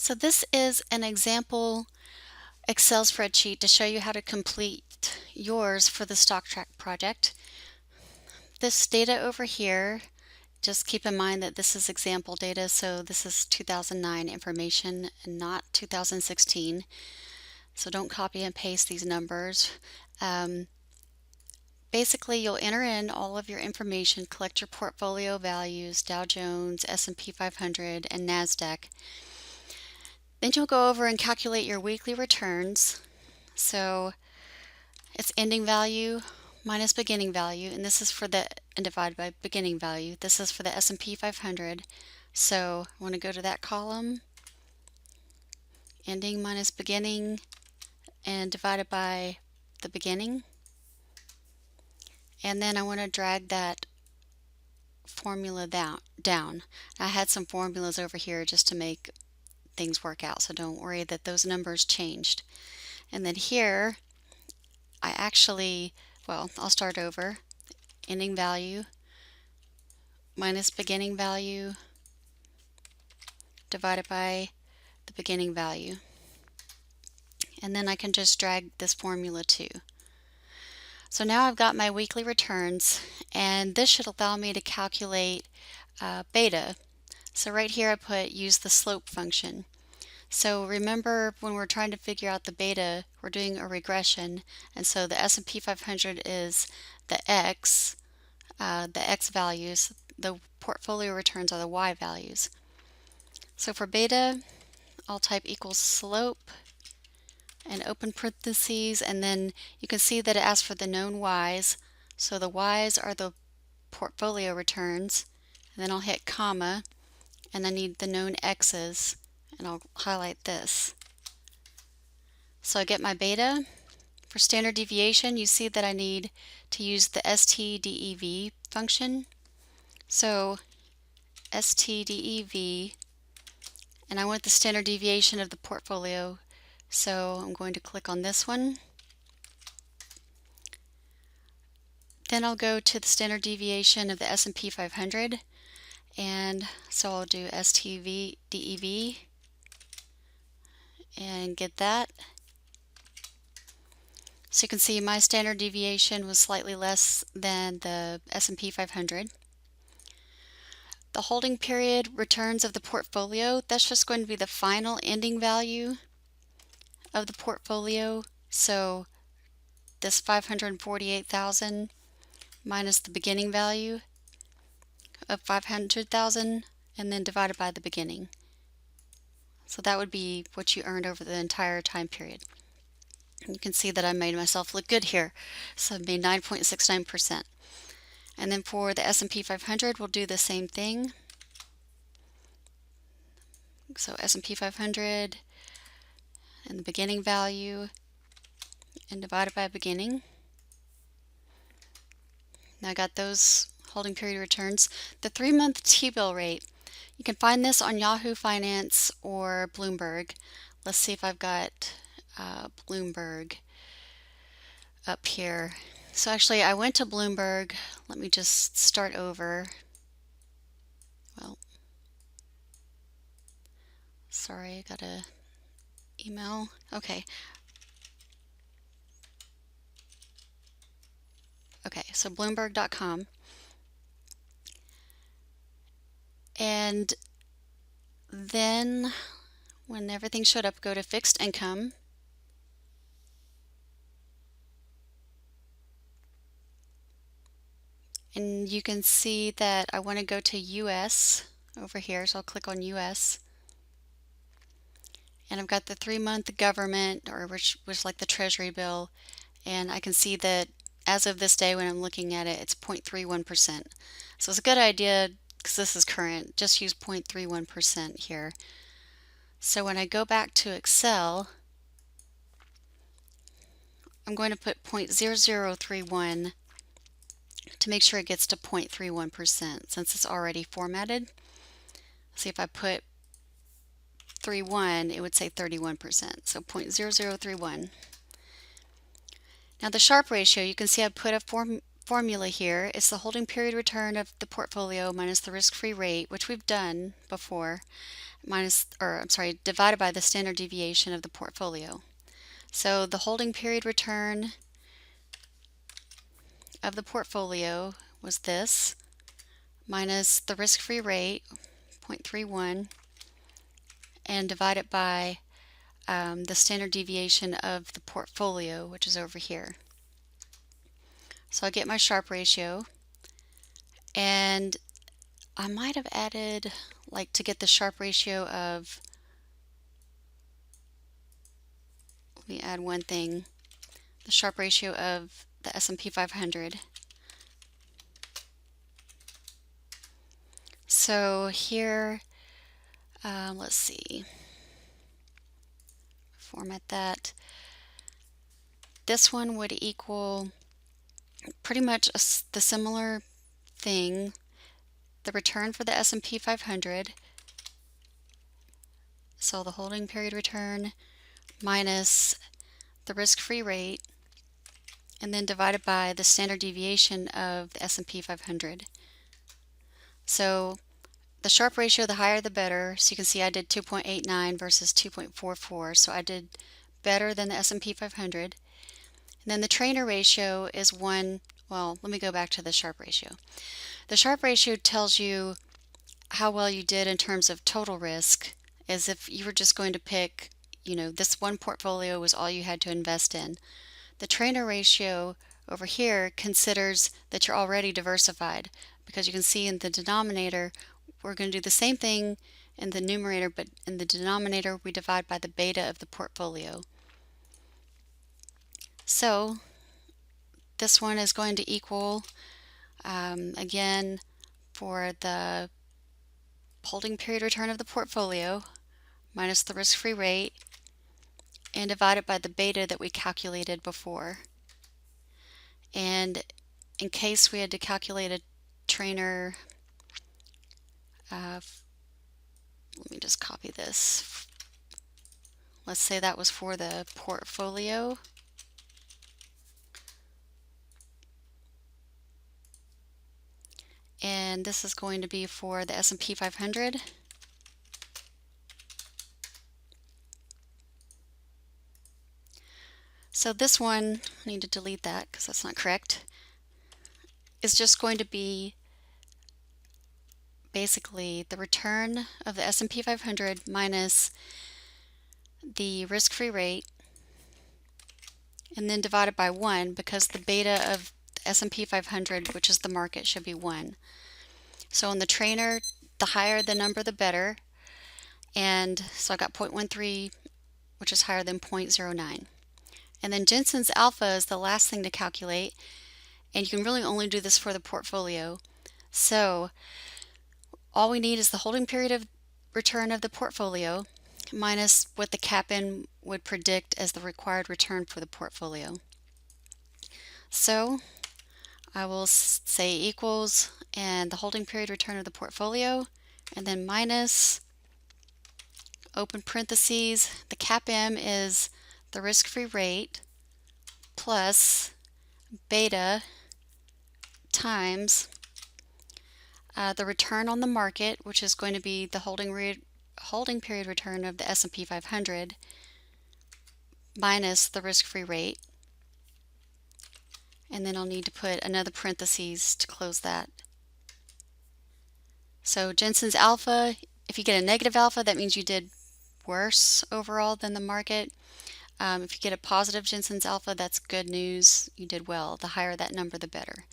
So this is an example Excel spreadsheet to show you how to complete yours for the StockTrack project. This data over here, just keep in mind that this is example data, so this is 2009 information and not 2016. So don't copy and paste these numbers. Basically, you'll enter in all of your information, collect your portfolio values, Dow Jones, S&P 500, and NASDAQ. Then you'll go over and calculate your weekly returns. So it's ending value minus beginning value, and this is for the, and divided by beginning value. This is for the S&P 500. So I want to go to that column, ending minus beginning, and divided by the beginning. And then I want to drag that formula down. I had some formulas over here just to make things work out, so don't worry that those numbers changed. And then here, I'll start over. Ending value minus beginning value divided by the beginning value. And then I can just drag this formula too. So now I've got my weekly returns, and this should allow me to calculate beta. So right here I put use the slope function. So remember, when we're trying to figure out the beta, we're doing a regression, and so the S&P 500 is the X values, the portfolio returns are the Y values. So for beta, I'll type equals slope and open parentheses, and then you can see that it asks for the known Y's. So the Y's are the portfolio returns, and then I'll hit comma, and I need the known X's, and I'll highlight this. So I get my beta. For standard deviation, you see that I need to use the STDEV function. So STDEV, and I want the standard deviation of the portfolio, so I'm going to click on this one. Then I'll go to the standard deviation of the S&P 500, and so I'll do STDEV and get that. So you can see my standard deviation was slightly less than the S&P 500. The holding period returns of the portfolio, that's just going to be the final ending value of the portfolio. So this 548,000 minus the beginning value of 500,000, and then divided by the beginning. So that would be what you earned over the entire time period. You can see that I made myself look good here. So I made 9.69%. And then for the S&P 500, we'll do the same thing. So S&P 500 and the beginning value and divided by beginning. Now I got those holding period returns. The 3-month T-bill rate, you can find this on Yahoo Finance or Bloomberg. Let's see if I've got Bloomberg up here. So actually I went to Bloomberg. Let me just start over. Well, sorry, I got a email. Okay. Okay, so Bloomberg.com. And then when everything showed up, go to fixed income. And you can see that I want to go to US over here, so I'll click on US. And I've got the 3-month government, or which was like the Treasury bill, and I can see that as of this day when I'm looking at it, it's 0.31%. So it's a good idea, because this is current, just use 0.31% here. So when I go back to Excel, I'm going to put 0.0031 to make sure it gets to 0.31% since it's already formatted. See, if I put 31, it would say 31%, so 0.0031. Now the Sharpe ratio, you can see I put a formula here. It's the holding period return of the portfolio minus the risk-free rate, which we've done before, divided by the standard deviation of the portfolio. So the holding period return of the portfolio was this, minus the risk-free rate, 0.31, and divide it by the standard deviation of the portfolio, which is over here. So I get my Sharpe ratio, and I might have added, like, to get the Sharpe ratio of, let me add one thing, the Sharpe ratio of the S&P 500. So here, let's see, format that. This one would equal pretty much the similar thing, the return for the S&P 500, so the holding period return minus the risk-free rate, and then divided by the standard deviation of the S&P 500. So the Sharpe ratio, the higher the better. So you can see I did 2.89 versus 2.44, so I did better than the S&P 500. And then the Treynor ratio is 1. Well, let me go back to the Sharpe ratio. The Sharpe ratio tells you how well you did in terms of total risk, as if you were just going to pick, this one portfolio was all you had to invest in. The Treynor ratio over here considers that you're already diversified, because you can see in the denominator we're going to do the same thing in the numerator, but in the denominator we divide by the beta of the portfolio. So this one is going to equal, again, for the holding period return of the portfolio minus the risk-free rate and divided by the beta that we calculated before. And in case we had to calculate a Treynor, let me just copy this. Let's say that was for the portfolio. And this is going to be for the S&P 500. So this one, I need to delete that because that's not correct, is just going to be basically the return of the S&P 500 minus the risk-free rate, and then divided by 1, because the beta of the S&P 500, which is the market, should be 1. So in the Treynor, the higher the number the better, and so I got 0.13, which is higher than 0.09. And then Jensen's alpha is the last thing to calculate, and you can really only do this for the portfolio. So all we need is the holding period of return of the portfolio minus what the CAPM would predict as the required return for the portfolio. So I will say equals and the holding period return of the portfolio, and then minus, open parentheses, the CAPM is the risk-free rate plus beta times the return on the market, which is going to be the holding period return of the S&P 500 minus the risk-free rate. And then I'll need to put another parentheses to close that. So Jensen's alpha, if you get a negative alpha, that means you did worse overall than the market. If you get a positive Jensen's alpha, that's good news. You did well. The higher that number, the better.